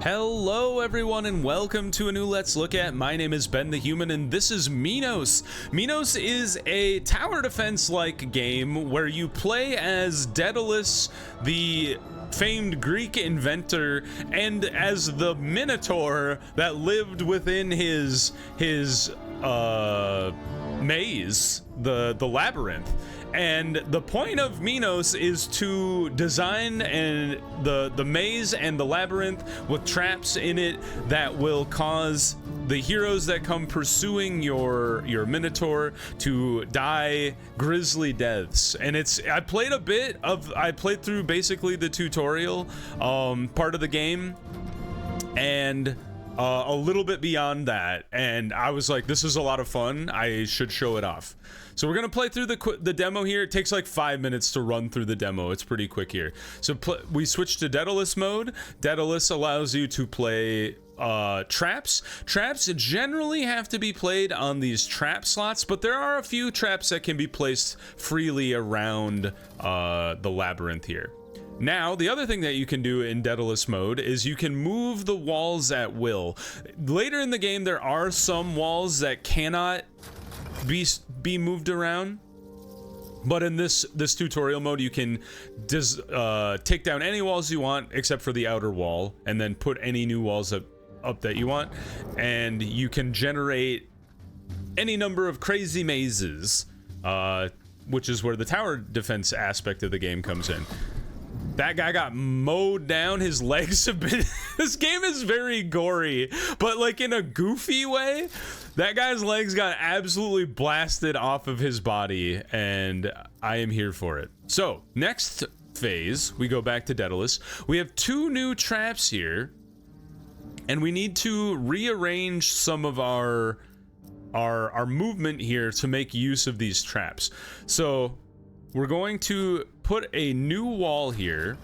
Hello everyone and welcome to a new Let's Look At. My name is Ben the Human and this is Minos. Minos is a tower defense-like game where you play as Daedalus, the famed Greek inventor, and as the Minotaur that lived within his maze, the labyrinth. And the point of Minos is to design the maze and the labyrinth with traps in it that will cause the heroes that come pursuing your Minotaur to die grisly deaths. And I played through basically the tutorial part of the game and a little bit beyond that, and I was like, this is a lot of fun, I should show it off. So we're gonna play through the demo here. It takes like 5 minutes to run through the demo. It's pretty quick here. So we switched to Daedalus mode. Daedalus allows you to play traps. Traps generally have to be played on these trap slots, but there are a few traps that can be placed freely around the labyrinth here. Now, the other thing that you can do in Daedalus mode is you can move the walls at will. Later in the game, there are some walls that cannot be moved around, but in this tutorial mode, you can take down any walls you want except for the outer wall, and then put any new walls up that you want, and you can generate any number of crazy mazes, which is where the tower defense aspect of the game comes in. That guy got mowed down. His legs have been... This game is very gory, but like in a goofy way. That guy's legs got absolutely blasted off of his body, and I am here for it. So, next phase, we go back to Daedalus. We have 2 new traps here, and we need to rearrange some of our movement here to make use of these traps. So, we're going to put a new wall here,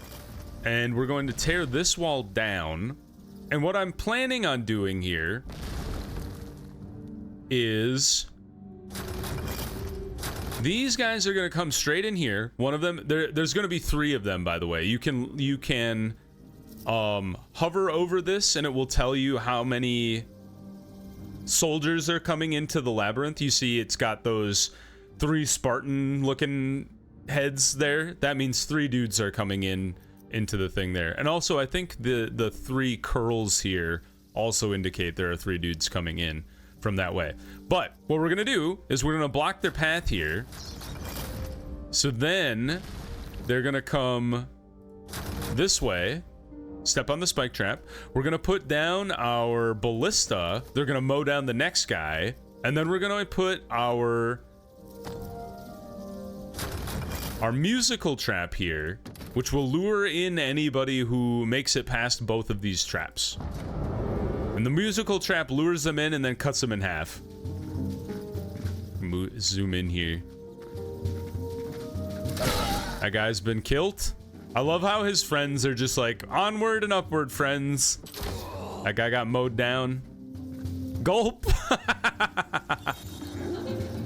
and we're going to tear this wall down. And what I'm planning on doing here is these guys are going to come straight in here. One of them, there's going to be 3 of them, by the way. You can hover over this, and it will tell you how many soldiers are coming into the labyrinth. You see, it's got those 3 Spartan-looking heads there. That means 3 dudes are coming into the thing there. And also, I think the 3 curls here also indicate there are 3 dudes coming in from that way. But what we're gonna do is we're gonna block their path here. So then they're gonna come this way, step on the spike trap. We're gonna put down our ballista. They're gonna mow down the next guy, and then we're gonna put our musical trap here, which will lure in anybody who makes it past both of these traps. And the musical trap lures them in and then cuts them in half. Zoom in here. That guy's been killed. I love how his friends are just like, onward and upward, friends. That guy got mowed down. Gulp.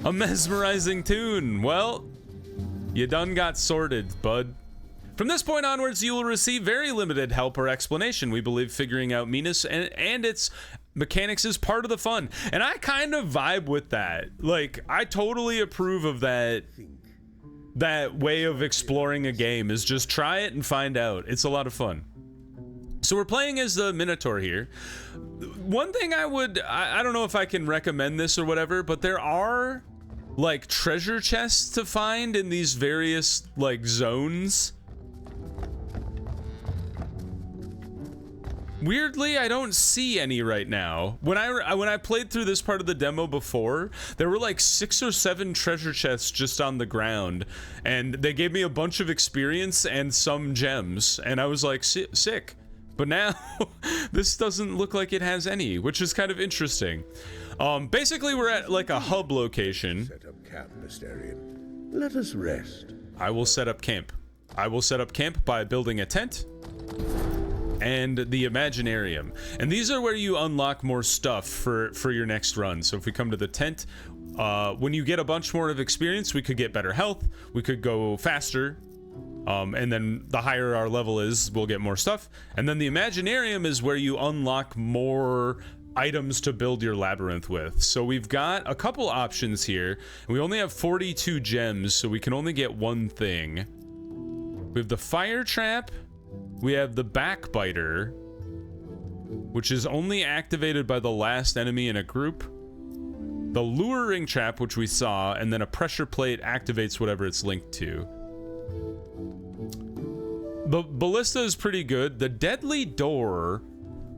A mesmerizing tune. Well, you done got sorted, bud. From this point onwards, you will receive very limited help or explanation. We believe figuring out Minos and its mechanics is part of the fun. And I kind of vibe with that. Like, I totally approve of that way of exploring a game, is just try it and find out. It's a lot of fun. So we're playing as the Minotaur here. One thing I don't know if I can recommend this or whatever, but there are like treasure chests to find in these various like zones. Weirdly, I don't see any right now. When I played through this part of the demo before, there were like 6 or 7 treasure chests just on the ground, and they gave me a bunch of experience and some gems, and I was like, sick. But now, this doesn't look like it has any, which is kind of interesting. Basically, we're at like a hub location. Set up camp, Mysterian. Let us rest. I will set up camp. I will set up camp by building a tent and the Imaginarium. And these are where you unlock more stuff for your next run. So if we come to the tent, when you get a bunch more of experience, we could get better health, we could go faster, And then the higher our level is, we'll get more stuff. And then the Imaginarium is where you unlock more items to build your labyrinth with. So we've got a couple options here. We only have 42 gems, so we can only get one thing. We have the fire trap. We have the backbiter, which is only activated by the last enemy in a group. The luring trap, which we saw, and then a pressure plate activates whatever it's linked to. The ballista is pretty good. The deadly door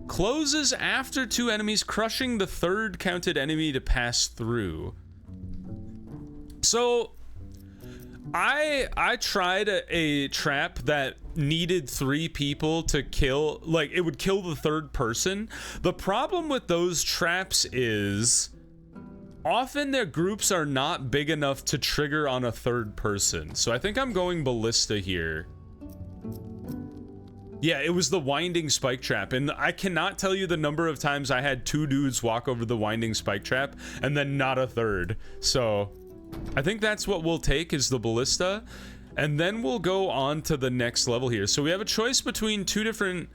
closes after 2 enemies, crushing the 3rd counted enemy to pass through. So I tried a trap that needed 3 people to kill, like it would kill the 3rd person. The problem with those traps is often their groups are not big enough to trigger on a 3rd person. So I think I'm going ballista here. Yeah, it was the winding spike trap, and I cannot tell you the number of times I had 2 dudes walk over the winding spike trap and then not a 3rd. So I think that's what we'll take, is the ballista, and then we'll go on to the next level here. So we have a choice between 3 different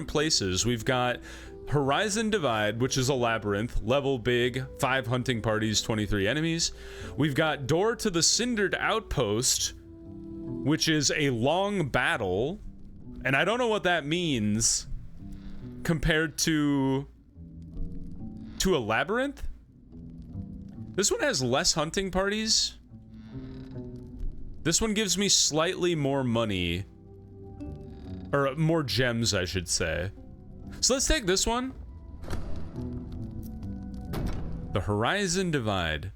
places. We've got Horizon Divide, which is a labyrinth, level big, 5 hunting parties, 23 enemies. We've got Door to the Cindered Outpost, which is a long battle. And I don't know what that means compared to a labyrinth. This one has less hunting parties. This one gives me slightly more money, or more gems, I should say. So let's take this one. The Horizon Divide.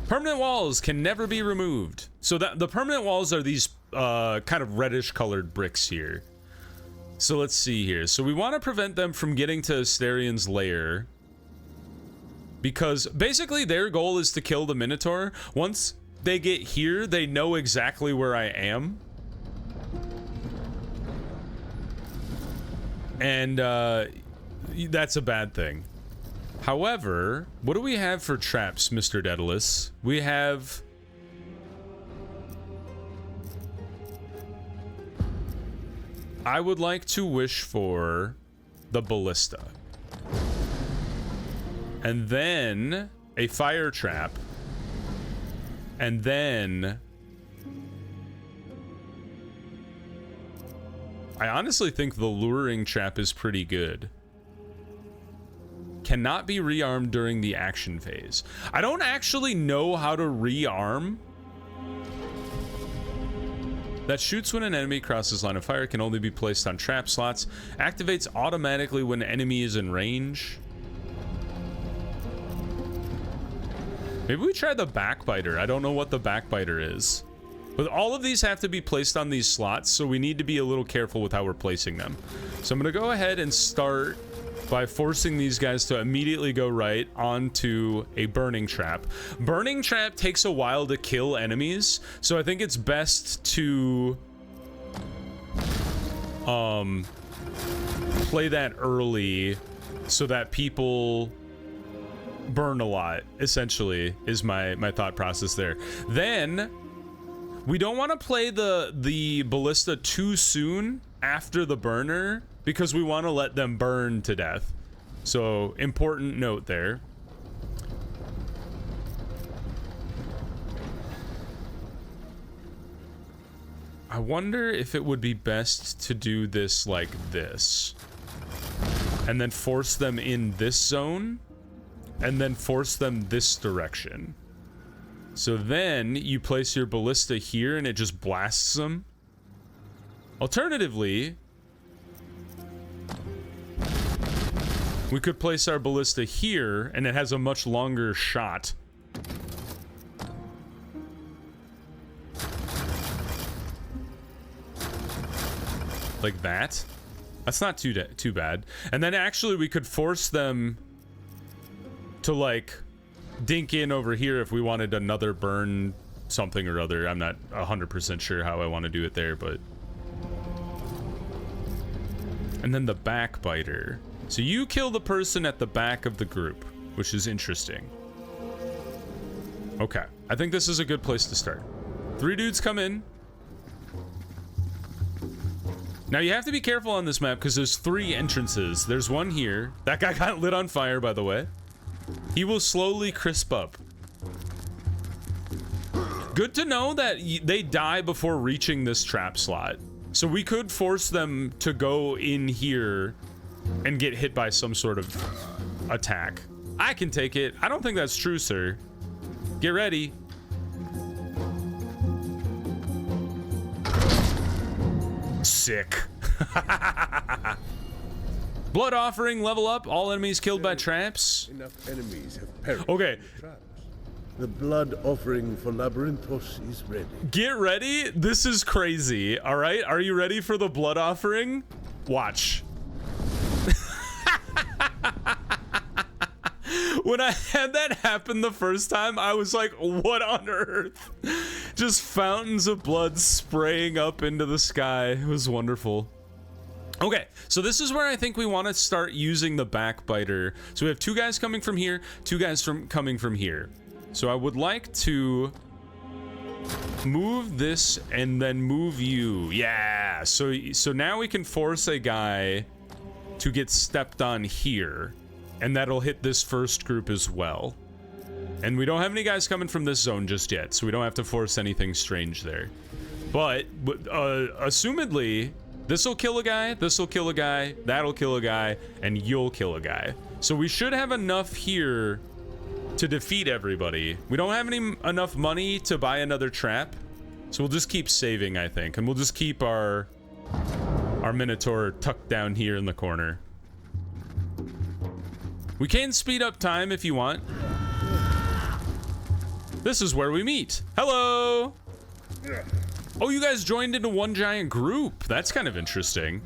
Permanent walls can never be removed. So that the permanent walls are these kind of reddish colored bricks here. So let's see here. So we want to prevent them from getting to Astarion's lair, because basically their goal is to kill the Minotaur. Once they get here, they know exactly where I am. And that's a bad thing. However, what do we have for traps, Mr. Daedalus? We have... I would like to wish for the ballista. And then a fire trap. And then... I honestly think the luring trap is pretty good. Cannot be rearmed during the action phase. I don't actually know how to rearm. That shoots when an enemy crosses line of fire, can only be placed on trap slots. Activates automatically when an enemy is in range. Maybe we try the backbiter. I don't know what the backbiter is. But all of these have to be placed on these slots, so we need to be a little careful with how we're placing them. So I'm gonna go ahead and start by forcing these guys to immediately go right onto a burning trap. Burning trap takes a while to kill enemies, so I think it's best to play that early so that people burn a lot, essentially, is my thought process there. Then we don't want to play the ballista too soon after the burner, because we want to let them burn to death. So, important note there. I wonder if it would be best to do this like this. And then force them in this zone. And then force them this direction. So then you place your ballista here and it just blasts them. Alternatively, we could place our ballista here, and it has a much longer shot. Like that. That's not too bad. And then actually we could force them to, like, dink in over here if we wanted another burn something or other. I'm not 100% sure how I want to do it there, but... And then the backbiter. So you kill the person at the back of the group, which is interesting. Okay, I think this is a good place to start. 3 dudes come in. Now you have to be careful on this map because there's 3 entrances. There's one here. That guy got lit on fire, by the way. He will slowly crisp up. Good to know that they die before reaching this trap slot. So we could force them to go in here and get hit by some sort of attack. I can take it. I don't think that's true, sir. Get ready. Sick. Blood offering, level up. All enemies killed by traps. Enough enemies have perished. Okay. in the traps. The blood offering for Labyrinthos is ready. Get ready. This is crazy. All right. Are you ready for the blood offering? Watch. When I had that happen the first time, I was like, what on earth? Just fountains of blood spraying up into the sky. It was wonderful. Okay, so this is where I think we want to start using the backbiter. So we have 2 guys coming from here, 2 guys coming from here. So I would like to move this and then move you. Yeah, so now we can force a guy to get stepped on here. And that'll hit this first group as well. And we don't have any guys coming from this zone just yet, so we don't have to force anything strange there. But, assumedly, this'll kill a guy, this'll kill a guy, that'll kill a guy, and you'll kill a guy. So we should have enough here to defeat everybody. We don't have enough money to buy another trap, so we'll just keep saving, I think. And we'll just keep our Minotaur tucked down here in the corner. We can speed up time if you want. This is where we meet. Hello! Oh, you guys joined into one giant group. That's kind of interesting.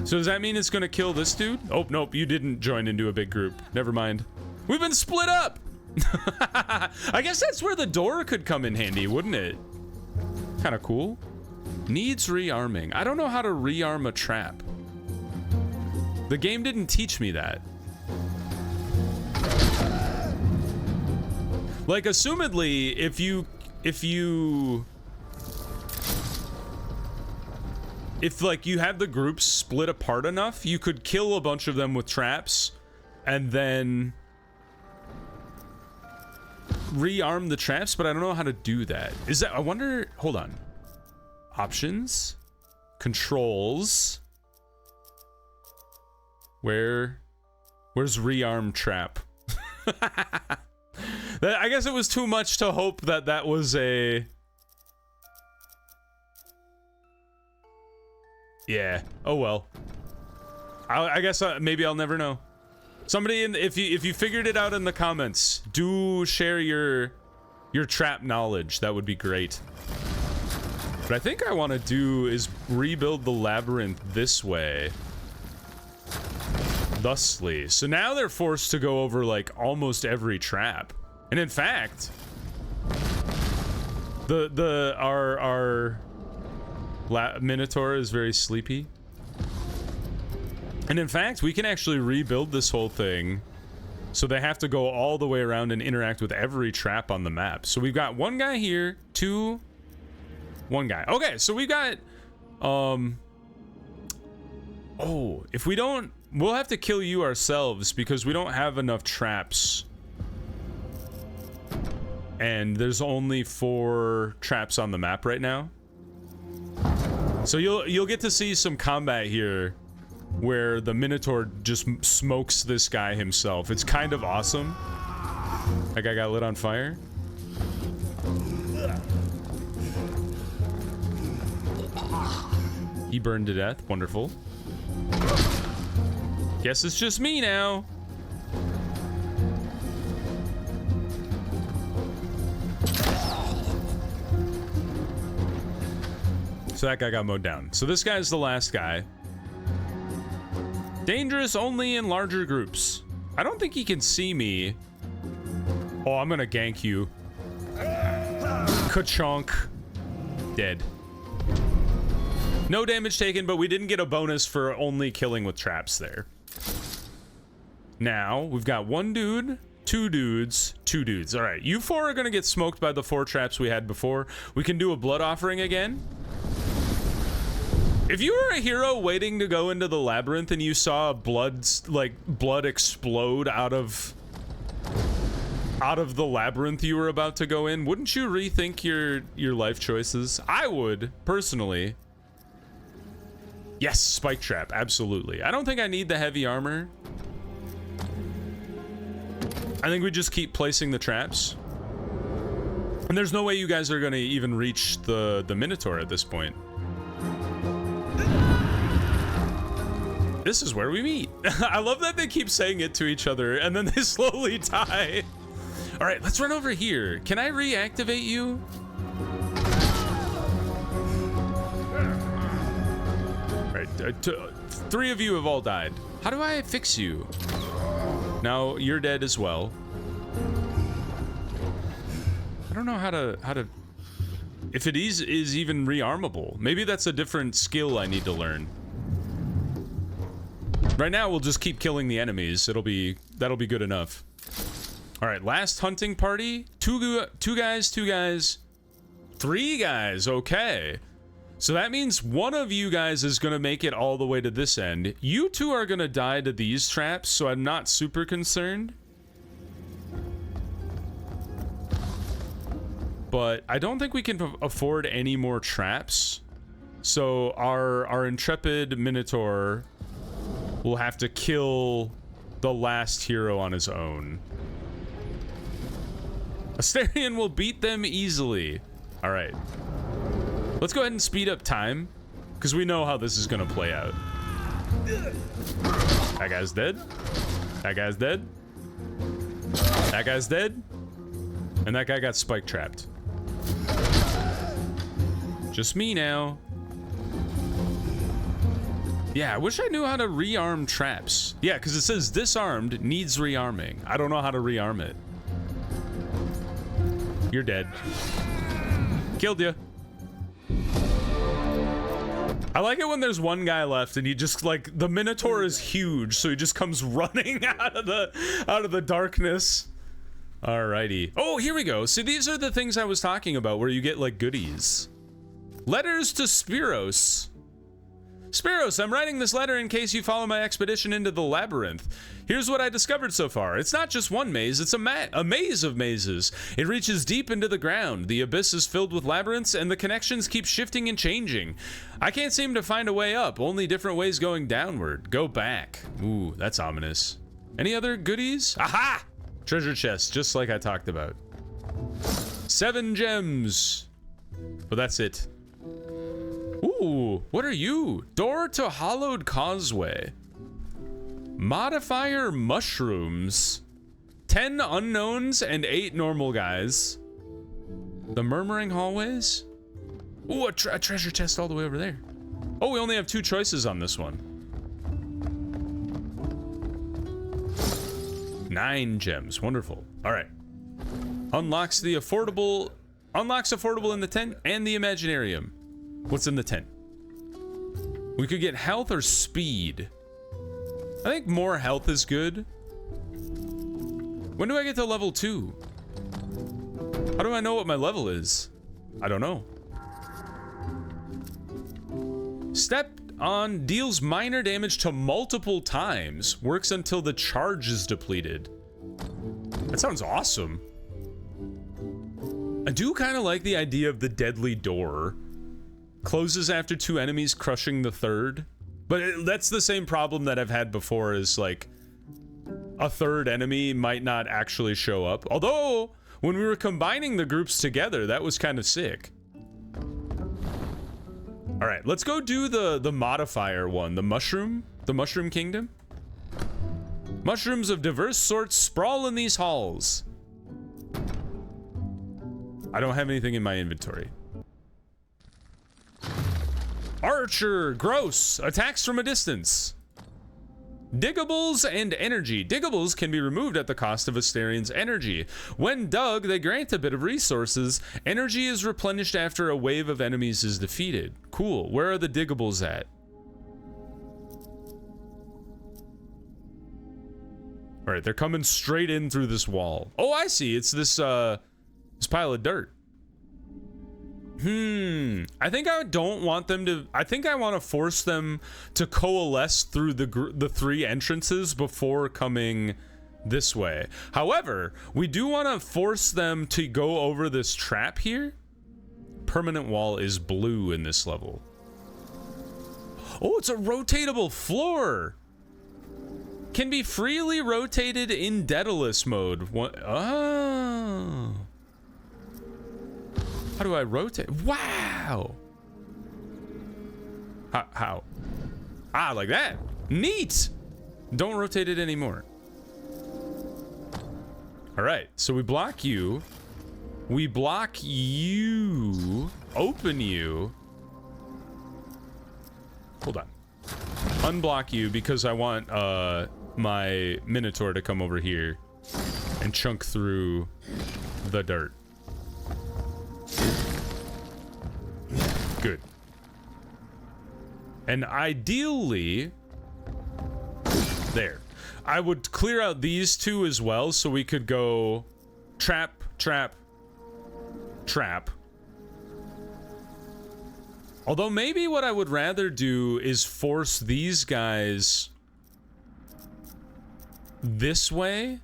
So does that mean it's gonna kill this dude? Oh, nope, you didn't join into a big group. Never mind. We've been split up! I guess that's where the door could come in handy, wouldn't it? Kind of cool. Needs rearming. I don't know how to rearm a trap. The game didn't teach me that. Like, assumedly, if like you have the groups split apart enough, you could kill a bunch of them with traps and then rearm the traps, but I don't know how to do that. Is that, I wonder, hold on. Options, controls. Where's rearm trap? I guess it was too much to hope that that was a... Yeah. Oh well. I guess maybe I'll never know. Somebody, if you figured it out in the comments, do share your trap knowledge. That would be great. What I think I want to do is rebuild the labyrinth this way. Thusly. So now they're forced to go over like almost every trap. And in fact, our Minotaur is very sleepy. And in fact, we can actually rebuild this whole thing. So they have to go all the way around and interact with every trap on the map. So we've got one guy here, one guy. Okay, so we've got, oh, if we don't, we'll have to kill you ourselves because we don't have enough traps. And there's only 4 traps on the map right now. So you'll get to see some combat here where the Minotaur just smokes this guy himself. It's kind of awesome. That guy got lit on fire. He burned to death. Wonderful. Guess it's just me now. So that guy got mowed down. So this guy's the last guy. Dangerous only in larger groups. I don't think he can see me. Oh, I'm gonna gank you. Ka-chonk. Dead. No damage taken, but we didn't get a bonus for only killing with traps there. Now, we've got 1 dude, 2 dudes, 2 dudes. All right, you 4 are gonna get smoked by the 4 traps we had before. We can do a blood offering again. If you were a hero waiting to go into the labyrinth and you saw blood explode out of the labyrinth you were about to go in, wouldn't you rethink your life choices? I would, personally. Yes, spike trap, absolutely. I don't think I need the heavy armor. I think we just keep placing the traps. And there's no way you guys are gonna even reach the Minotaur at this point. This is where we meet. I love that they keep saying it to each other and then they slowly die. All right, let's run over here. Can I reactivate you? All right, 3 of you have all died. How do I fix you? Now you're dead as well. I don't know how to. If it is even rearmable. Maybe that's a different skill I need to learn. Right now, we'll just keep killing the enemies. That'll be good enough. All right, last hunting party. Two guys, 3 guys. Okay. So that means one of you guys is gonna make it all the way to this end. You 2 are gonna die to these traps, so I'm not super concerned. But I don't think we can afford any more traps. So our intrepid Minotaur will have to kill the last hero on his own. Asterion will beat them easily. All right. Let's go ahead and speed up time, because we know how this is going to play out. That guy's dead. That guy's dead. That guy's dead. And that guy got spike trapped. Just me now. Yeah, I wish I knew how to rearm traps. Yeah, because it says disarmed needs rearming. I don't know how to rearm it. You're dead. Killed you. I like it when there's one guy left and he just like the Minotaur is huge, so he just comes running out of the darkness. Alrighty. Oh, here we go. See, these are the things I was talking about where you get like goodies. Letters to Spiros. Spiros, I'm writing this letter in case you follow my expedition into the labyrinth. Here's what I discovered so far. It's not just one maze, it's a maze of mazes. It reaches deep into the ground. The abyss is filled with labyrinths, and the connections keep shifting and changing. I can't seem to find a way up, only different ways going downward. Go back. Ooh, that's ominous. Any other goodies? Aha! Treasure chest, just like I talked about. 7 gems. But that's it. Ooh, what are you? Door to hollowed causeway. Modifier mushrooms. 10 unknowns and 8 normal guys. The murmuring hallways. Ooh, a treasure chest all the way over there. Oh, we only have 2 choices on this one. 9 gems, wonderful. All right. Unlocks affordable in the tent and the Imaginarium. What's in the tent? We could get health or speed. I think more health is good. When do I get to level 2? How do I know what my level is? I don't know. Step on deals minor damage to multiple times. Works until the charge is depleted. That sounds awesome. I do kind of like the idea of the deadly door. Closes after 2 enemies, crushing the 3rd. But that's the same problem that I've had before, is like a 3rd enemy might not actually show up. Although, when we were combining the groups together, that was kind of sick. All right, let's go do the modifier one, the mushroom kingdom. Mushrooms of diverse sorts sprawl in these halls. I don't have anything in my inventory. Archer, gross, attacks from a distance. Diggables and energy. Diggables can be removed at the cost of Asterion's energy. When dug, they grant a bit of resources. Energy is replenished after a wave of enemies is defeated. Cool. Where are the diggables at? All right, they're coming straight in through this wall. Oh, I see. It's this pile of dirt. I think I don't want them to. I think I want to force them to coalesce through the 3 entrances before coming this way. However, we do want to force them to go over this trap here. Permanent wall is blue in this level. Oh, it's a rotatable floor. Can be freely rotated in Daedalus mode. Oh. How do I rotate? Wow. How? Ah, like that. Neat. Don't rotate it anymore. All right, so we block you. We block you. Open you. Hold on. Unblock you because I want my Minotaur to come over here and chunk through the dirt. Good. And ideally, there. I would clear out these 2 as well so we could go trap, trap, trap. Although maybe what I would rather do is force these guys this way.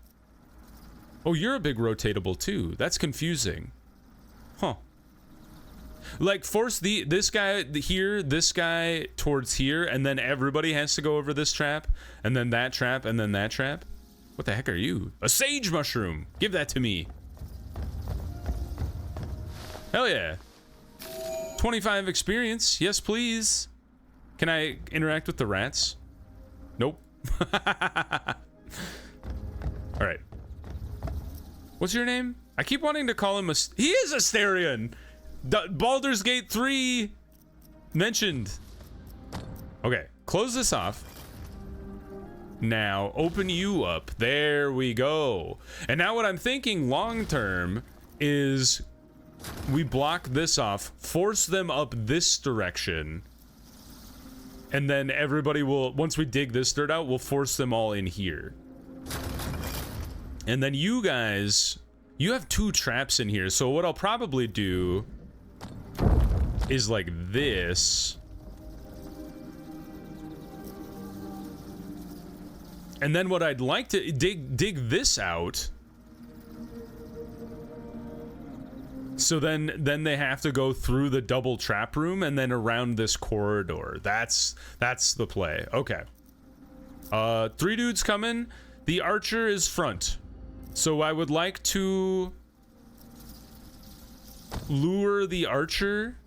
Oh, you're a big rotatable too. That's confusing. Huh. Like force this guy here, this guy towards here, and then everybody has to go over this trap, and then that trap, and then that trap. What the heck are you? A sage mushroom. Give that to me. Hell yeah. 25 experience. Yes, please. Can I interact with the rats? Nope. All right. What's your name? I keep wanting to call him a... He is Asterion! Baldur's Gate 3 mentioned. Okay, close this off. Now, open you up. There we go. And now what I'm thinking long term is we block this off, force them up this direction, and then everybody will, once we dig this dirt out, we'll force them all in here. And then you guys, you have 2 traps in here, so what I'll probably do is like this. And then what I'd like to dig this out. So then they have to go through the double trap room and then around this corridor. That's the play. Okay. 3 dudes coming. The archer is front. So I would like to lure the archer.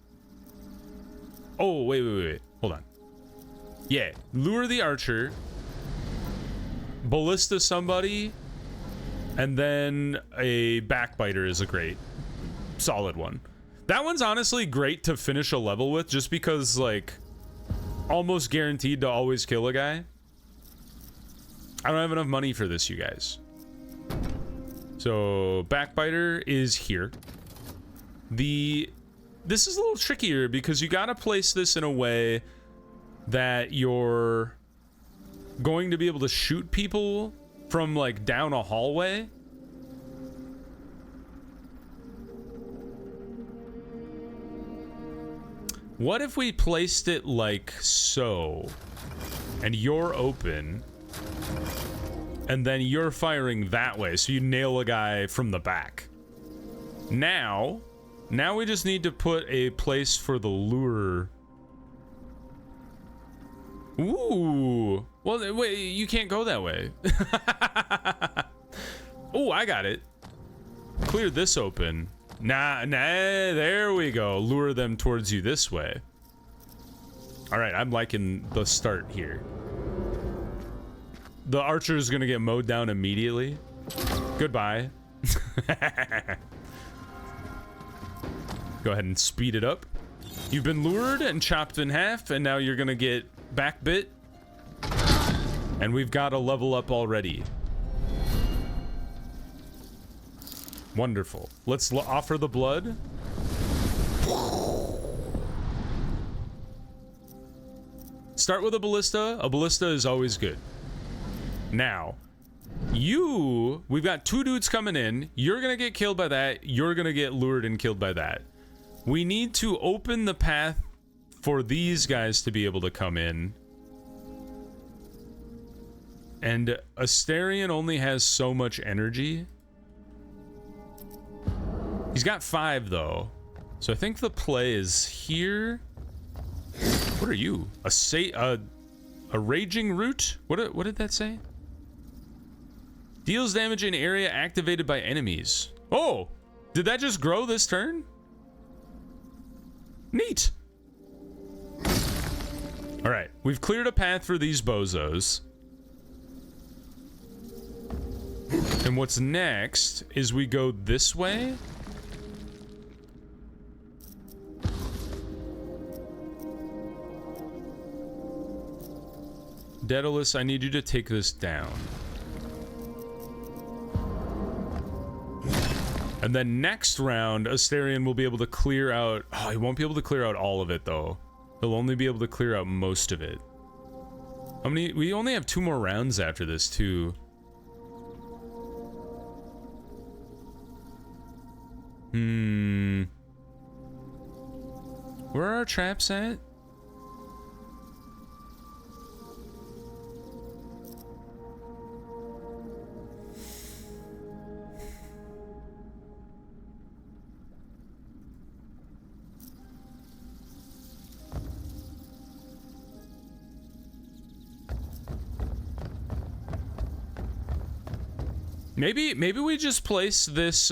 Oh, wait. Hold on. Yeah, lure the archer. Ballista somebody. And then a backbiter is a great, solid one. That one's honestly great to finish a level with just because, like, almost guaranteed to always kill a guy. I don't have enough money for this, you guys. So, backbiter is here. This is a little trickier because you gotta place this in a way that you're going to be able to shoot people from, like, down a hallway. What if we placed it like so, and you're open, and then you're firing that way, so you nail a guy from the back. Now we just need to put a place for the lure. Ooh. Well, wait, you can't go that way. Oh, I got it. Clear this open. Nah, there we go. Lure them towards you this way. All right, I'm liking the start here. The archer is gonna get mowed down immediately. Goodbye. Go ahead and speed it up. You've been lured and chopped in half, and now you're gonna get back bit. And we've got a level up already. Wonderful. Let's offer the blood. Start with a ballista. A ballista is always good. Now, we've got 2 dudes coming in. You're gonna get killed by that. You're gonna get lured and killed by that. We need to open the path for these guys to be able to come in. And Asterion only has so much energy. He's got 5 though. So I think the play is here. What are you? A raging root? What did that say? Deals damage in area activated by enemies. Oh, did that just grow this turn? Neat. All right, we've cleared a path for these bozos. And what's next is we go this way. Daedalus, I need you to take this down. And then next round, Asterion will be able to clear out... Oh, he won't be able to clear out all of it, though. He'll only be able to clear out most of it. How many... We only have 2 more rounds after this, too. Where are our traps at? Maybe we just place this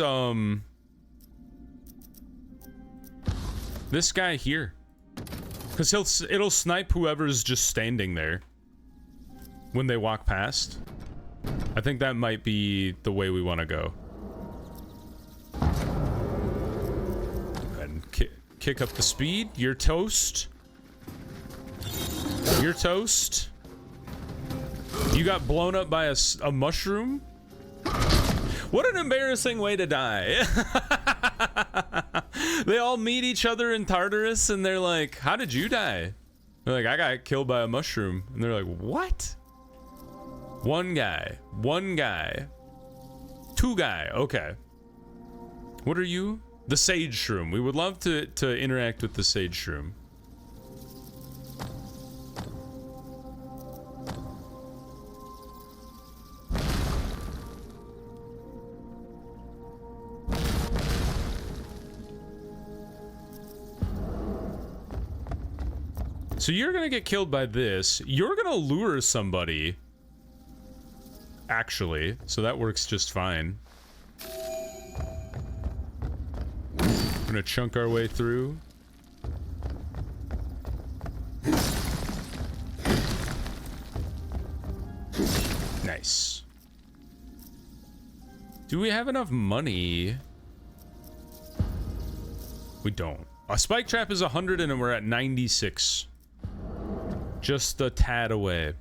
this guy here, because it'll snipe whoever's just standing there when they walk past. I think that might be the way we want to go. And kick up the speed. You're toast. You're toast. You got blown up by a mushroom. What an embarrassing way to die. They all meet each other in Tartarus and they're like, how did you die? They're like, I got killed by a mushroom. And they're like, what? One guy. 2 guy. Okay. What are you? The sage shroom. We would love to interact with the sage shroom. So you're gonna get killed by this. You're gonna lure somebody. Actually, so that works just fine. We're gonna chunk our way through. Nice. Do we have enough money? We don't. A spike trap is 100 and we're at 96. Just a tad away.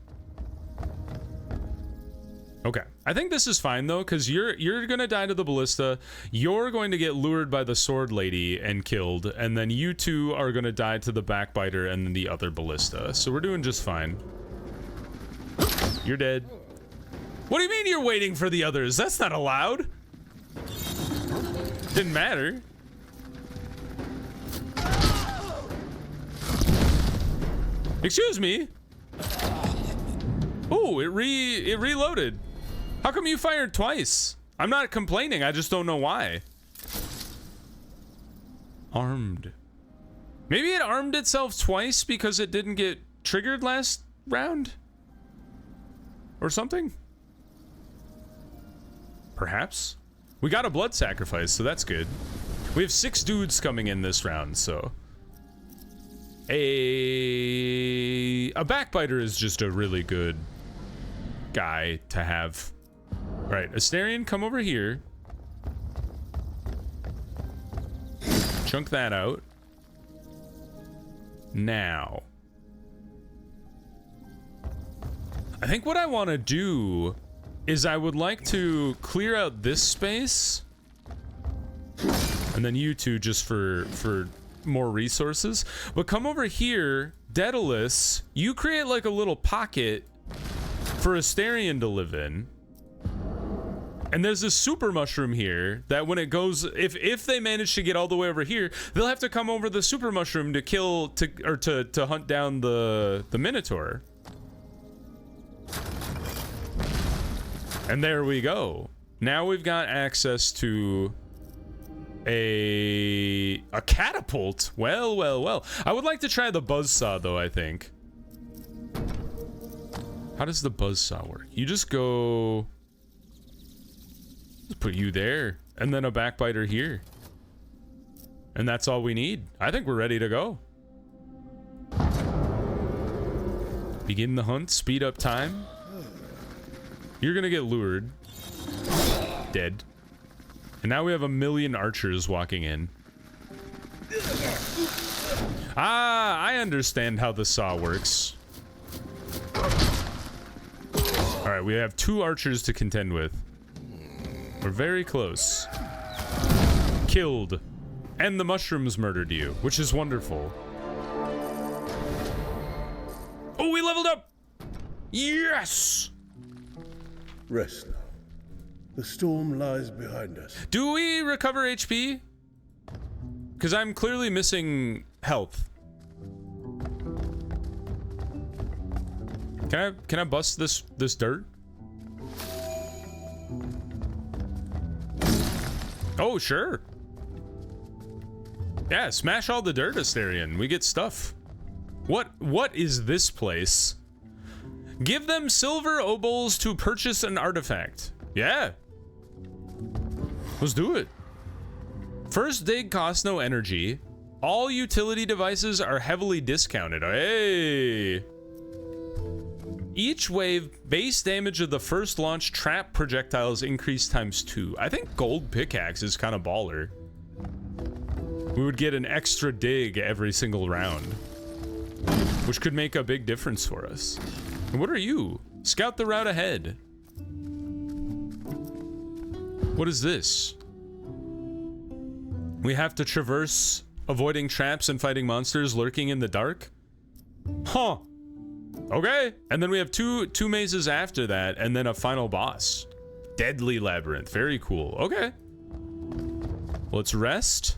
Okay, I think this is fine though, because you're gonna die to the ballista. You're going to get lured by the sword lady and killed, and then you 2 are gonna die to the backbiter and then the other ballista. So we're doing just fine. You're dead. What do you mean you're waiting for the others? That's not allowed. Didn't matter. Excuse me. Oh, it reloaded. How come you fired twice? I'm not complaining, I just don't know why. Armed. Maybe it armed itself twice because it didn't get triggered last round? Or something? Perhaps? We got a blood sacrifice, so that's good. We have 6 dudes coming in this round, so... A backbiter is just a really good guy to have. All right, Asterion, come over here. Chunk that out. Now. I think what I want to do is I would like to clear out this space. And then you 2 just for more resources. But come over here, Daedalus, you create like a little pocket for Asterion to live in. And there's this super mushroom here that when it goes, if they manage to get all the way over here, they'll have to come over the super mushroom to kill, to hunt down the Minotaur. And there we go. Now we've got access to a catapult. Well, well, well. I would like to try the buzzsaw though, I think. How does the buzzsaw work? You just go... Let's put you there, and then a backbiter here. And that's all we need. I think we're ready to go. Begin the hunt, speed up time. You're gonna get lured. Dead. And now we have 1,000,000 archers walking in. Ah, I understand how the saw works. Alright, we have 2 archers to contend with. We're very close. Killed. And the mushrooms murdered you, which is wonderful. Oh, we leveled up! Yes! Rest now. The storm lies behind us. Do we recover HP? Because I'm clearly missing health. Can I bust this dirt? Oh, sure. Yeah, smash all the dirt, Asterion. We get stuff. What is this place? Give them silver obols to purchase an artifact. Yeah. Let's do it. First dig costs no energy. All utility devices are heavily discounted. Hey. Each wave base damage of the first launch trap projectiles increased ×2. I think gold pickaxe is kind of baller. We would get an extra dig every single round, which could make a big difference for us. And what are you? Scout the route ahead. What is this? We have to traverse, avoiding traps and fighting monsters lurking in the dark? Huh. Okay. And then we have two mazes after that, and then a final boss. Deadly Labyrinth. Very cool. Okay. Let's rest.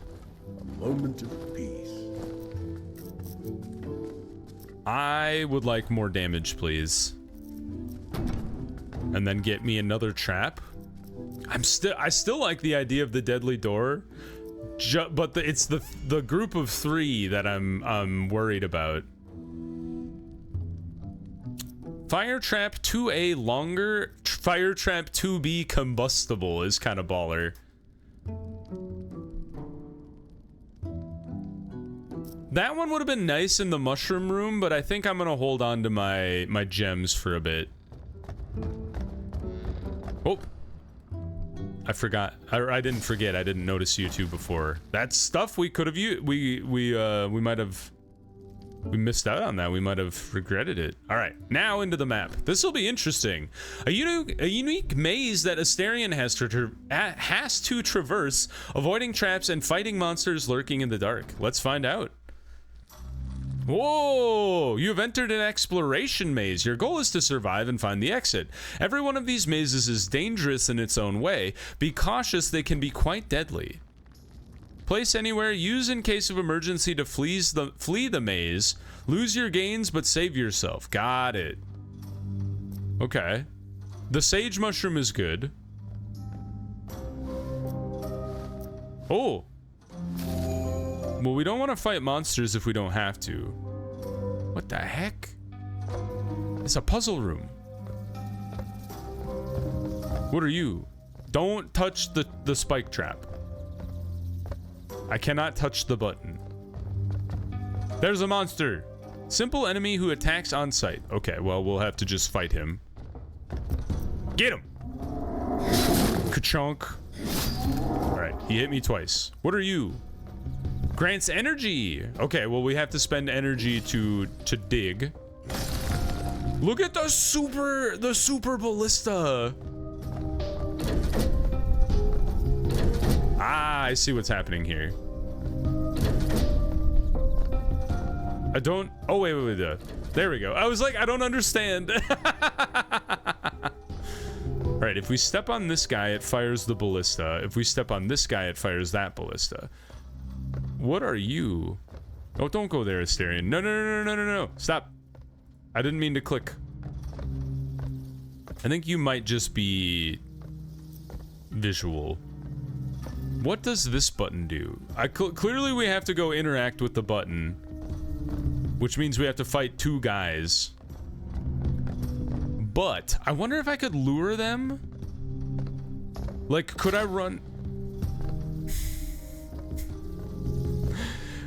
A moment of peace. I would like more damage, please. And then get me another trap. I still like the idea of the deadly door, but it's the group of 3 that I'm worried about. Fire trap 2A longer, fire trap 2B combustible is kind of baller. That one would have been nice in the mushroom room, but I think I'm gonna hold on to my gems for a bit. Oh, I forgot. I didn't forget. I didn't notice you two before. That's stuff we could have used. We might have. We missed out on that. We might have regretted it. All right, now into the map. This will be interesting. A unique maze that Asterion has to traverse, avoiding traps and fighting monsters lurking in the dark. Let's find out. Whoa! You have entered an exploration maze. Your goal is to survive and find the exit. Every one of these mazes is dangerous in its own way. Be cautious, they can be quite deadly. Place anywhere, use in case of emergency to flee the maze. Lose your gains, but save yourself. Got it. Okay. The sage mushroom is good. Oh. Well, we don't want to fight monsters if we don't have to. What the heck? It's a puzzle room. What are you? Don't touch the spike trap. I cannot touch the button. There's a monster. Simple enemy who attacks on sight. Okay, well, we'll have to just fight him. Get him! Ka-chunk. Alright, he hit me twice. What are you? Grants energy. Okay, well, we have to spend energy to dig. Look at the super ballista. Ah, I see what's happening here. I don't... Oh, wait. There we go. I was like, I don't understand. Alright, if If we step on this guy, it fires the ballista. If we step on this guy, it fires that ballista. What are you? Oh, don't go there, Asterion. No, no, no, no, no, no, no. Stop. I didn't mean to click. I think you might just be visual. What does this button do? Clearly we have to go interact with the button, which means we have to fight two guys. But I wonder if I could lure them? Like, could I run?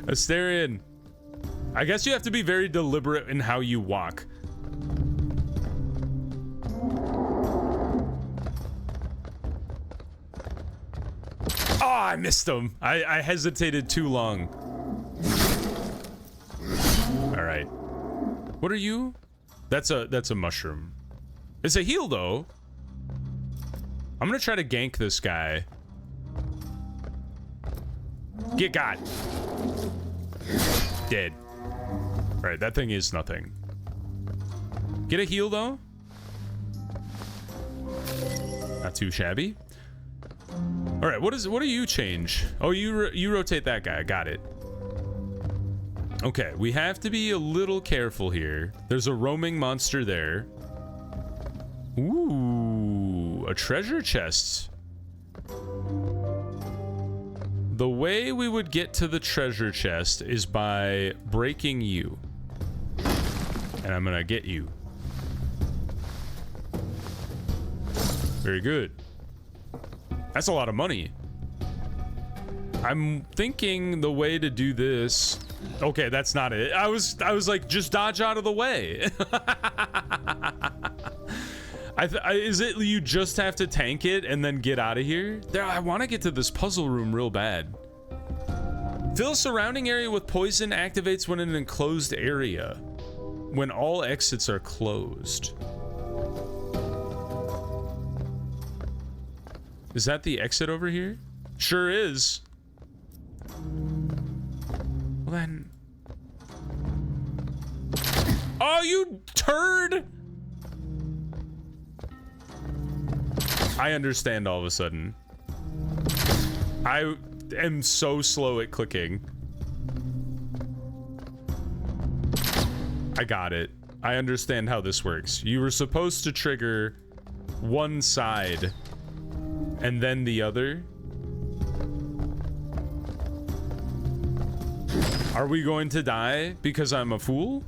Asterion. I guess you have to be very deliberate in how you walk. Oh, I missed him. I hesitated too long. All right. What are you? That's a mushroom. It's a heal though. I'm gonna try to gank this guy. Get got. Dead. All right, that thing is nothing. Get a heal though. Not too shabby. All right, what do you change? Oh, you rotate that guy. Got it. Okay, we have to be a little careful here. There's a roaming monster there. Ooh, a treasure chest. The way we would get to the treasure chest is by breaking you. And I'm gonna get you. Very good. That's a lot of money. I'm thinking the way to do this. Okay, that's not it. I was like, just dodge out of the way. Is it you just have to tank it and then get out of here? There, I want to get to this puzzle room real bad. Fill surrounding area with poison activates when in an enclosed area. When all exits are closed. Is that the exit over here? Sure is. Well then. Oh, you turd! I understand all of a sudden. I am so slow at clicking. I got it. I understand how this works. You were supposed to trigger one side and then the other. Are we going to die because I'm a fool?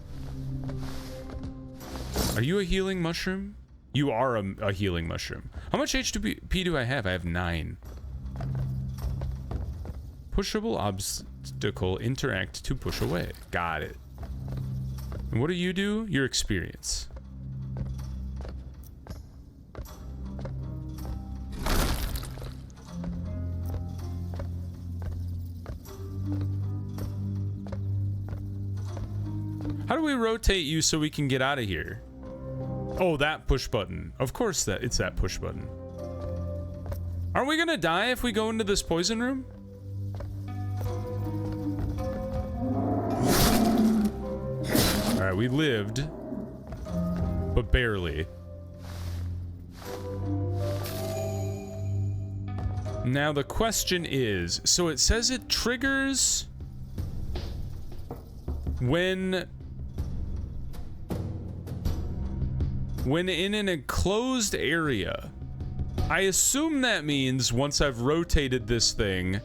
Are you a healing mushroom? You are a healing mushroom. How much HP do I have? I have 9. Pushable obstacle, interact to push away. Got it. And what do? Your experience. How do we rotate you so we can get out of here? Oh, that push button. Of course it's that push button. Aren't we gonna die if we go into this poison room? All right, we lived, but barely. Now the question is, so it says it triggers when in an enclosed area. I assume that means once I've rotated this thing,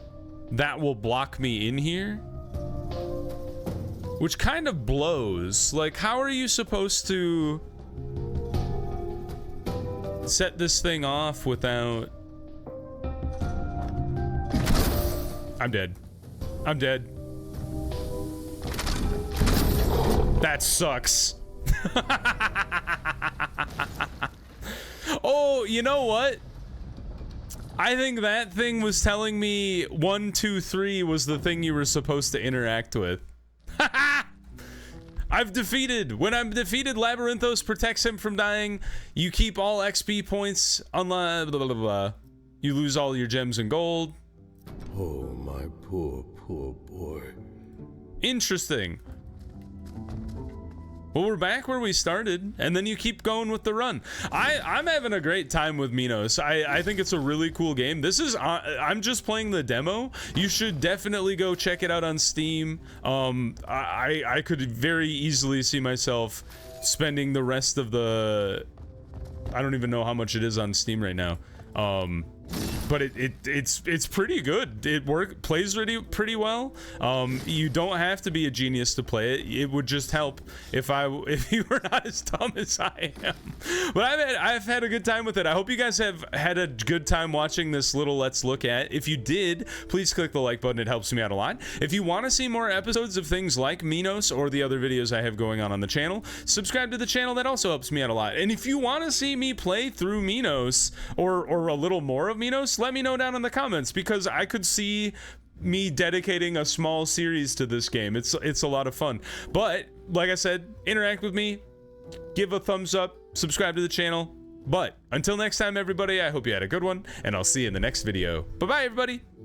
that will block me in here. Which kind of blows. Like, how are you supposed to set this thing off without... I'm dead. I'm dead. That sucks. Oh, you know what? I think that thing was telling me 1, 2, 3 was the thing you were supposed to interact with. I've defeated. When I'm defeated, Labyrinthos protects him from dying. You keep all XP points on blah, blah, blah, blah. You lose all your gems and gold. Oh, my poor, poor boy. Interesting. Well, we're back where we started, and then you keep going with the run. I'm having a great time with Minos. I think it's a really cool game. This is I'm just playing the demo. You should definitely go check it out on Steam. I could very easily see myself spending the rest of the, I don't even know how much it is on Steam right now. But it's pretty good. It plays pretty well. You don't have to be a genius to play it. It would just help if you were not as dumb as I am. But I've had a good time with it. I hope you guys have had a good time watching this little Let's Look At. If you did, please click the like button. It helps me out a lot. If you want to see more episodes of things like Minos or the other videos I have going on the channel, subscribe to the channel. That also helps me out a lot. And if you want to see me play through Minos or a little more of Minos, let me know down in the comments, because I could see me dedicating a small series to this game. It's a lot of fun. But like I said, interact with me, give a thumbs up, subscribe to the channel. But until next time, everybody, I hope you had a good one, and I'll see you in the next video. Bye bye, everybody.